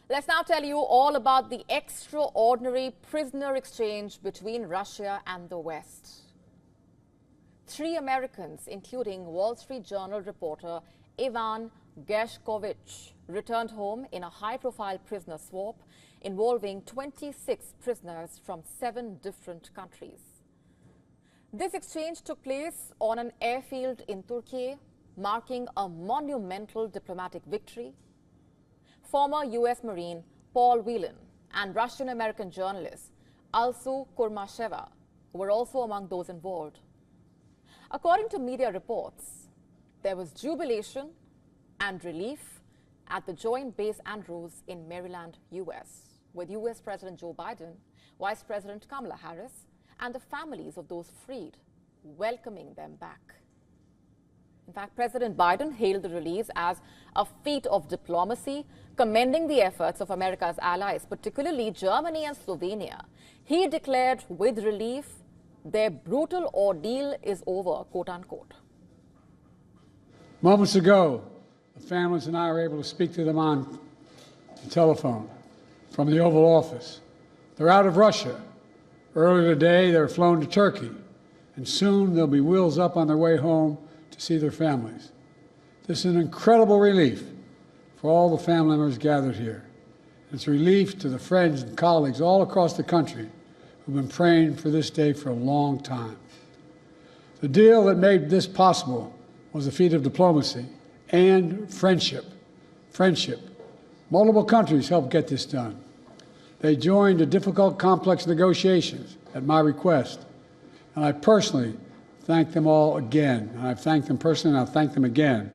Let's now tell you all about the extraordinary prisoner exchange between Russia and the West. 3 Americans, including Wall Street Journal reporter Ivan Gershkovich, returned home in a high-profile prisoner swap involving 26 prisoners from 7 different countries. This exchange took place on an airfield in Turkey, marking a monumental diplomatic victory. Former U.S. Marine Paul Whelan and Russian-American journalist Alsu Kurmasheva were also among those involved. According to media reports, there was jubilation and relief at the Joint Base Andrews in Maryland, U.S., with U.S. President Joe Biden, Vice President Kamala Harris, and the families of those freed welcoming them back. In fact, President Biden hailed the release as a feat of diplomacy, commending the efforts of America's allies, particularly Germany and Slovenia. He declared with relief, their brutal ordeal is over, quote unquote. Moments ago, the families and I were able to speak to them on the telephone from the Oval Office. They're out of Russia. Earlier today, they were flown to Turkey, and soon they'll be wheels up on their way home to see their families. This is an incredible relief for all the family members gathered here. It's a relief to the friends and colleagues all across the country who've been praying for this day for a long time. The deal that made this possible was a feat of diplomacy and friendship. Multiple countries helped get this done. They joined the difficult, complex negotiations at my request, and I personally thank them all again. And I've thanked them personally, and I'll thank them again.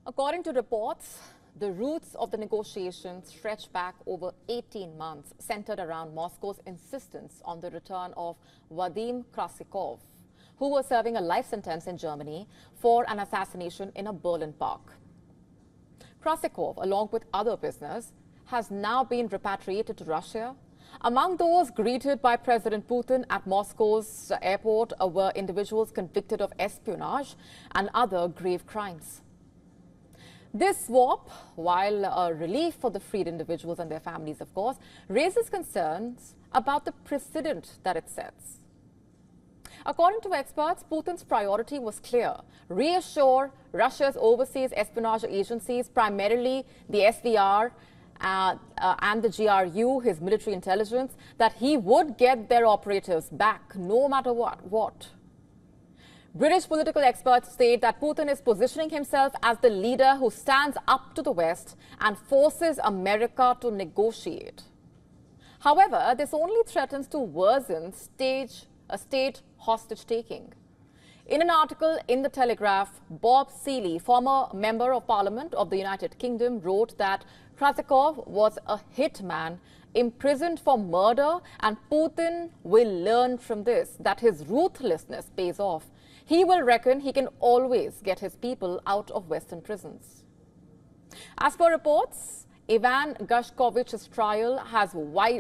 According to reports, the roots of the negotiations stretch back over 18 months, centered around Moscow's insistence on the return of Vadim Krasikov, who was serving a life sentence in Germany for an assassination in a Berlin park. Krasikov, along with other prisoners, has now been repatriated to Russia. Among those greeted by President Putin at Moscow's airport were individuals convicted of espionage and other grave crimes. This swap, while a relief for the freed individuals and their families, of course, raises concerns about the precedent that it sets. According to experts, Putin's priority was clear: reassure Russia's overseas espionage agencies, primarily the SVR and the GRU, his military intelligence, that he would get their operatives back no matter what. British political experts state that Putin is positioning himself as the leader who stands up to the West and forces America to negotiate. However, this only threatens to worsen a state hostage-taking. In an article in The Telegraph, Bob Seeley, former Member of Parliament of the United Kingdom, wrote that Krasikov was a hitman imprisoned for murder, and Putin will learn from this that his ruthlessness pays off. He will reckon he can always get his people out of Western prisons. As per reports, Ivan Gershkovich's trial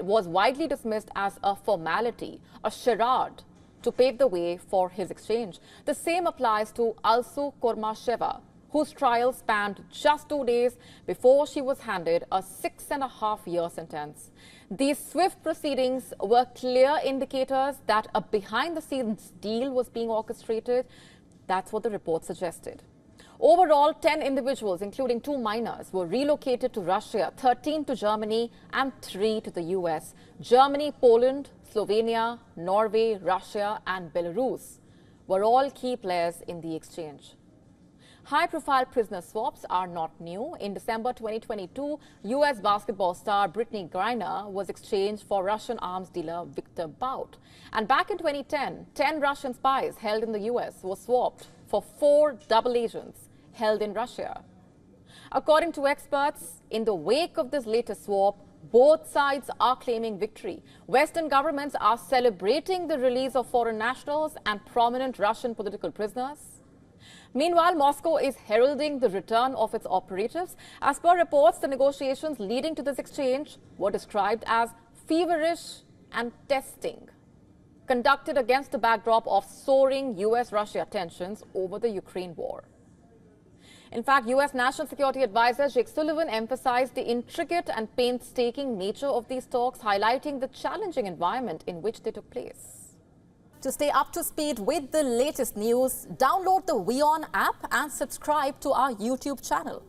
was widely dismissed as a formality, a charade, to pave the way for his exchange. The same applies to Alsu Kurmasheva, whose trial spanned just 2 days before she was handed a 6.5-year sentence. These swift proceedings were clear indicators that a behind-the-scenes deal was being orchestrated. That's what the report suggested. Overall, 10 individuals, including 2 minors, were relocated to Russia, 13 to Germany and 3 to the US. Germany, Poland, Slovenia, Norway, Russia and Belarus were all key players in the exchange. High-profile prisoner swaps are not new. In December 2022, U.S. basketball star Brittany Griner was exchanged for Russian arms dealer Viktor Bout. And back in 2010, 10 Russian spies held in the U.S. were swapped for 4 double agents held in Russia. According to experts, in the wake of this latest swap, both sides are claiming victory. Western governments are celebrating the release of foreign nationals and prominent Russian political prisoners. Meanwhile, Moscow is heralding the return of its operatives. As per reports, the negotiations leading to this exchange were described as feverish and testing, conducted against the backdrop of soaring U.S.-Russia tensions over the Ukraine war. In fact, U.S. National Security Advisor Jake Sullivan emphasized the intricate and painstaking nature of these talks, highlighting the challenging environment in which they took place. To stay up to speed with the latest news, download the WION app and subscribe to our YouTube channel.